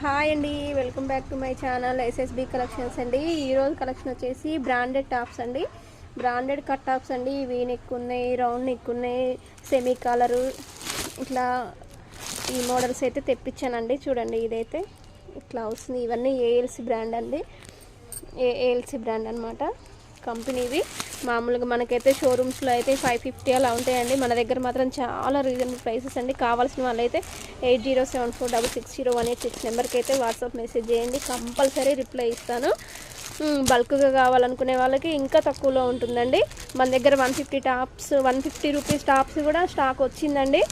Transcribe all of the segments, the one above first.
Hi అండి, welcome back to my channel SSB collections అండి. ఈరోజు కలెక్షన్ వచ్చేసి బ్రాండెడ్ టాప్స్ అండి. బ్రాండెడ్ కట్ టాప్స్ అండి. వీ నెక్ ఉన్నాయి, రౌండ్ నెక్ ఉన్నాయి, సెమీ కాలరు, ఇట్లా ఈ మోడల్స్ అయితే తెప్పించానండి. చూడండి, ఇదైతే ఇట్లా వస్తుంది. ఇవన్నీ ఏఎల్సి బ్రాండ్ అండి. ఏఎల్సి బ్రాండ్ అనమాట కంపెనీవి. మామూలుగా మనకైతే షోరూమ్స్లో అయితే 550 అలా ఉంటాయండి. మన దగ్గర మాత్రం చాలా రీజనబుల్ ప్రైసెస్ అండి. కావాల్సిన వాళ్ళైతే 8074660186 నెంబర్కి అయితే వాట్సాప్ మెసేజ్ చేయండి. కంపల్సరీ రిప్లై ఇస్తాను. బల్క్గా కావాలనుకునే వాళ్ళకి ఇంకా తక్కువలో ఉంటుందండి. మన దగ్గర 150 రూపీస్ టాప్స్ కూడా స్టాక్ వచ్చిందండి.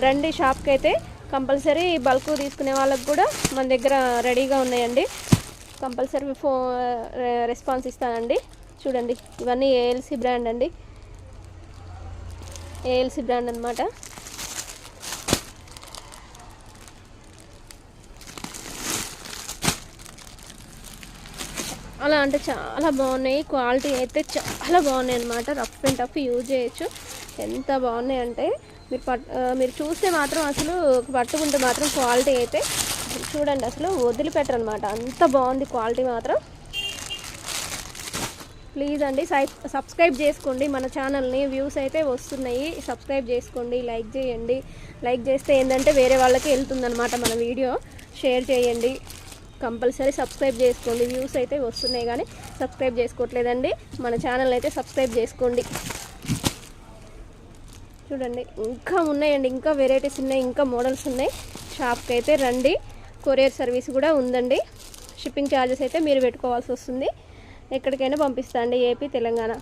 రండి షాప్కి అయితే. కంపల్సరీ బల్క్ తీసుకునే వాళ్ళకి కూడా మన దగ్గర రెడీగా ఉన్నాయండి. కంపల్సరీ రెస్పాన్స్ ఇస్తానండి. చూడండి, ఇవన్నీ ఏఎల్సి బ్రాండ్ అండి. ఏఎల్సి బ్రాండ్ అనమాట. అలా అంటే చాలా బాగున్నాయి. క్వాలిటీ అయితే చాలా బాగున్నాయి అనమాట. రఫ్ అండ్ టఫ్ యూజ్ చేయొచ్చు. ఎంత బాగున్నాయి అంటే మీరు చూస్తే మాత్రం అసలు పట్టుకుంటే మాత్రం క్వాలిటీ అయితే చూడండి, అసలు వదిలిపెట్టరు అనమాట. అంత బాగుంది క్వాలిటీ మాత్రం. ప్లీజ్ అండి సబ్స్క్రైబ్ చేసుకోండి మన ఛానల్ని. వ్యూస్ అయితే వస్తున్నాయి. సబ్స్క్రైబ్ చేసుకోండి, లైక్ చేయండి. లైక్ చేస్తే ఏంటంటే వేరే వాళ్ళకి వెళ్తుందనమాట మన వీడియో. షేర్ చేయండి. కంపల్సరీ సబ్స్క్రైబ్ చేసుకోండి. వ్యూస్ అయితే వస్తున్నాయి కానీ సబ్స్క్రైబ్ చేసుకోవట్లేదండి. మన ఛానల్ అయితే సబ్స్క్రైబ్ చేసుకోండి. చూడండి, ఇంకా ఉన్నాయండి. ఇంకా వెరైటీస్ ఉన్నాయి, ఇంకా మోడల్స్ ఉన్నాయి. షాప్కి అయితే రండి. కొరియర్ సర్వీస్ కూడా ఉందండి. షిప్పింగ్ ఛార్జెస్ అయితే మీరు పెట్టుకోవాల్సి వస్తుంది. ఎక్కడికైనా పంపిస్తా అండి, ఏపీ, తెలంగాణ.